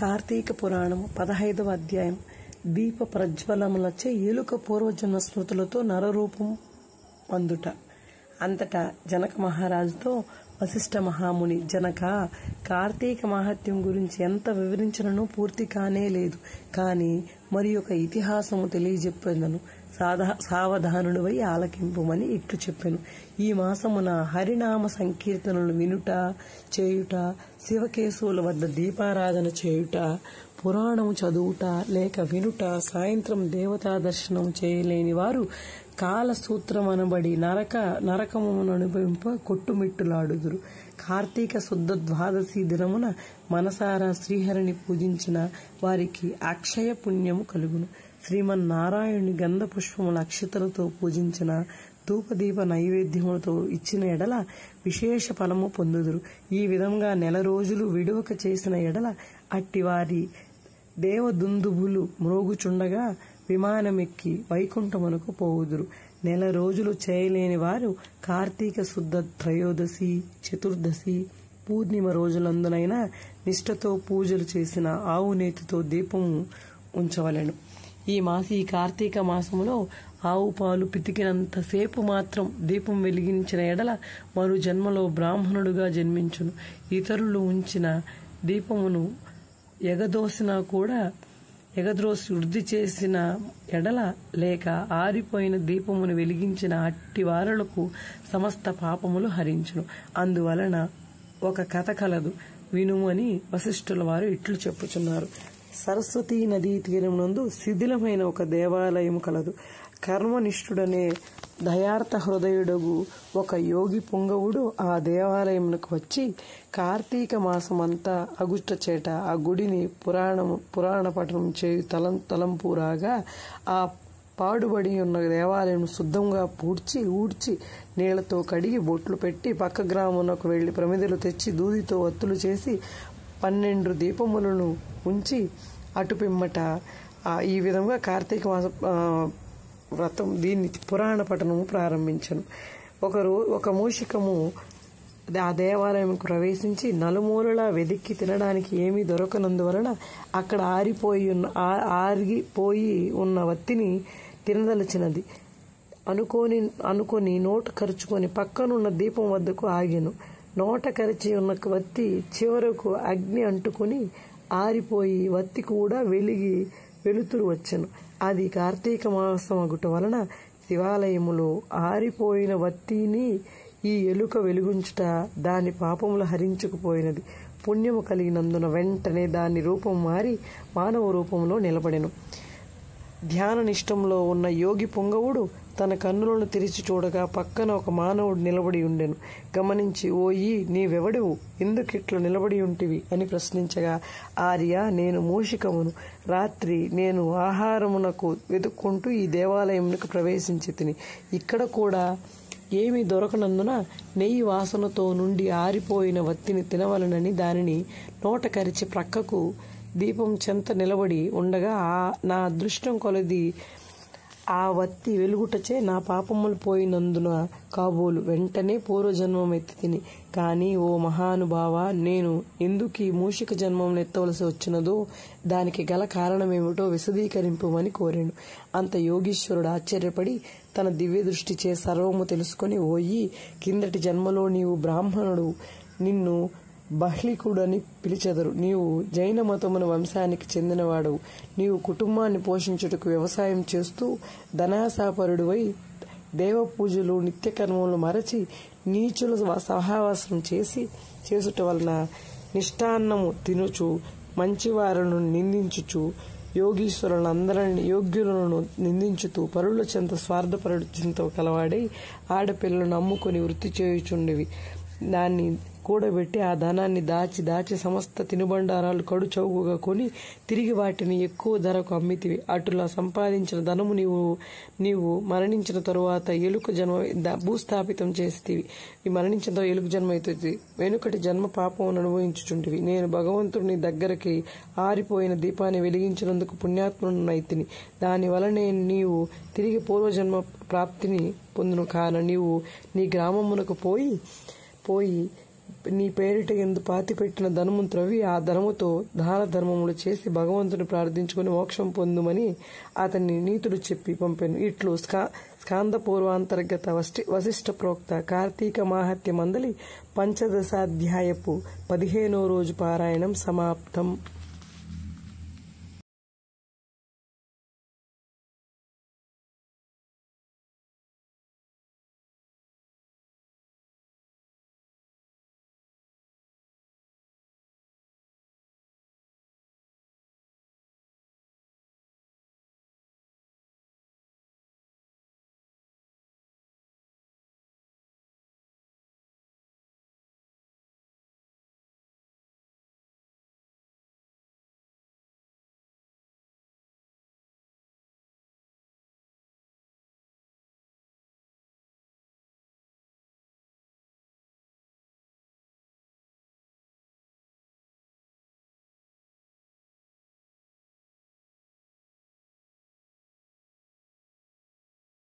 కార్తీక పురాణము 15వ అధ్యాయం. దీప ప్రజ్వలములచే ఎలుక పూర్వజన్మ స్మృతులతో నరరూపం అందుట. అంతటా జనక మహారాజుతో వశిష్ఠ మహాముని, జనక, కార్తీక మహాత్యం గురించి ఎంత వివరించినను పూర్తి కానే లేదు. కాని మరి ఒక ఇతిహాసము తెలియజెప్పెదను, సావధానుడివై ఆలకింపుమని ఇట్లు చెప్పెను. ఈ మాసమున హరినామ సంకీర్తనలు వినుట, చేయుట, శివకేశవుల వద్ద దీపారాధన చేయుట, పురాణము చదువుట లేక వినుట, సాయంత్రం దేవతా దర్శనం చేయలేని వారు కాలసూత్రమనబడి నరకమును అనుభవింప కొట్టుమిట్టులాడుదురు. కార్తీక శుద్ధ ద్వాదశి దినమున మనసారా శ్రీహరిని పూజించిన వారికి అక్షయ పుణ్యము కలుగును. శ్రీమన్నారాయణుని గంధ పుష్పముల అక్షతలతో పూజించిన, ధూపదీప నైవేద్యములతో ఇచ్చిన ఎడల విశేష ఫలము పొందుదురు. ఈ విధంగా 4 రోజులు విడువక చేసిన ఎడల అట్టివారి దేవదుందుబులు మ్రోగుచుండగా విమానమెక్కి వైకుంఠమునకు పోవుదురు. 4 రోజులు చేయలేని వారు కార్తీక శుద్ధ త్రయోదశి, చతుర్దశి, పూర్ణిమ రోజులందునైనా నిష్ఠతో పూజలు చేసిన ఆవు నేతితో దీపము ఉంచవలెను. ఈ కార్తీక మాసములో ఆవు పాలు పితికినంతసేపు మాత్రం దీపం వెలిగించిన ఎడల మరు జన్మలో బ్రాహ్మణుడుగా జన్మించును. ఇతరులు ఉంచిన దీపమును ఎగద్రోసి వృద్ధి చేసిన ఎడల లేక ఆరిపోయిన దీపమును వెలిగించిన అట్టి వారలకు సమస్త పాపములు హరించును. అందువలన ఒక కథ కలదు, వినుము అని వశిష్ఠుల వారు ఇట్లు చెప్పుచున్నారు. సరస్వతీ నదీ తీరమునందు శిథిలమైన ఒక దేవాలయం కలదు. కర్మనిష్ఠుడనే దయార్థ హృదయుడగు ఒక యోగి పుంగవుడు ఆ దేవాలయమునకు వచ్చి కార్తీక మాసమంతా అగుష్ట చేట ఆ గుడిని పురాణ పఠనం చేయు తలంపురాగా ఆ పాడుబడి ఉన్న దేవాలయం శుద్ధంగా ఊడ్చి నీళ్లతో కడిగి బొట్లు పెట్టి పక్క గ్రామునకు వెళ్లి ప్రమిదలు తెచ్చి దూదితో ఒత్తులు చేసి 12 దీపములను ఉంచి అటుపిమ్మట ఈ విధంగా కార్తీక మాస వ్రతం దీన్ని పురాణ పఠనము ప్రారంభించను. ఒక మూషికము ఆ దేవాలయంకు ప్రవేశించి నలుమూలలా వెదిక్కి తినడానికి ఏమీ దొరకనందువలన అక్కడ ఆరిపోయి ఉన్న వత్తిని తినదలిచినది అనుకొని నోటు కరుచుకొని పక్కనున్న దీపం వద్దకు ఆగెను. నోట కరిచి ఉన్న వత్తి చివరకు అగ్ని అంటుకుని ఆరిపోయి వత్తి కూడా వెలుతురు వచ్చెను. అది కార్తీక మాసం అగుట వలన శివాలయములో ఆరిపోయిన వత్తిని ఈ ఎలుక వెలుగుంచుట దాని పాపములు హరించుకుపోయినది. పుణ్యము కలిగినందున వెంటనే దాని రూపం మారి మానవ రూపంలో నిలబడెను. ధ్యాన నిష్టంలో ఉన్న యోగి పుంగవుడు తన కన్నులను తెరిచి చూడగా పక్కన ఒక మానవుడు నిలబడి ఉండెను. గమనించి, ఓయి, నీవెవడివు, ఎందుకిట్లు నిలబడి ఉంటివి అని ప్రశ్నించగా, ఆర్య, నేను మూషికమును. రాత్రి నేను ఆహారమునకు వెతుక్కుంటూ ఈ దేవాలయమునకు ప్రవేశించి తిని ఇక్కడ కూడా ఏమీ దొరకనందున నెయ్యి వాసనతో నుండి ఆరిపోయిన వత్తిని తినవలనని దానిని నోట కరిచి ప్రక్కకు దీపం చెంత నిలబడి ఉండగా నా అదృష్టం కొలది ఆ వత్తి వెలుగుటచే నా పాపములు పోయినందున కాబోలు వెంటనే పూర్వజన్మమెత్తి తిని. కానీ ఓ మహానుభావ, నేను ఎందుకు ఈ మూషిక జన్మం ఎత్తవలసి వచ్చినదో దానికి గల కారణమేమిటో విశదీకరింపమని కోరాను. అంత యోగీశ్వరుడు ఆశ్చర్యపడి తన దివ్య దృష్టిచే సర్వము తెలుసుకుని, ఓయి, కిందటి జన్మలో నీవు బ్రాహ్మణుడు, నిన్ను బహ్లికుడని పిలిచెదరు. నీవు జైన మతమున వంశానికి చెందినవాడవు. నీవు కుటుంబాన్ని పోషించుటకు వ్యవసాయం చేస్తూ ధనాసాపరుడివై దేవ పూజలు నిత్యకర్మలు మరచి నీచుల సహవాసం చేసుట వలన నిష్ఠాన్నము తినుచు మంచివారులను నిందించుచు యోగ్యులను నిందించుతూ పరుల చెంత స్వార్థపరుచింతో కలవాడై ఆడపిల్లను అమ్ముకొని వృత్తి చేయుచుండేవి. దాన్ని కూడబెట్టి ఆ ధనాన్ని దాచి సమస్త తినుబండారాలు కడు చౌకగా కొని తిరిగి వాటిని ఎక్కువ ధరకు అమ్మితివి. అటులా సంపాదించిన ధనము నీవు మరణించిన తరువాత ఎలుక జన్మ భూస్థాపితం చేస్తేవి. ఈ మరణించిన తర్వాత ఎలుక జన్మ అవుతుంది. వెనుకటి జన్మ పాపమును అనుభవించుచుంటివి. నేను భగవంతుడిని దగ్గరికి ఆరిపోయిన దీపాన్ని వెలిగించినందుకు పుణ్యాత్మునైతిని. దాని వలనే నీవు తిరిగి పూర్వజన్మ ప్రాప్తిని పొందును. కాన నీవు నీ గ్రామమునకు పోయి నీ పేరిట ఎందు పాతిపెట్టిన ధనము త్రవ్వి ఆ ధనముతో దాన ధర్మములు చేసి భగవంతుని ప్రార్థించుకుని మోక్షం పొందుమని అతన్ని నీతులు చెప్పి పంపాను. ఇట్లు స్కాంద పూర్వాంతర్గత వశిష్ఠ ప్రోక్త కార్తీక మాహత్య మందలి 15వ అధ్యాయపు 15వ రోజు పారాయణం సమాప్తం.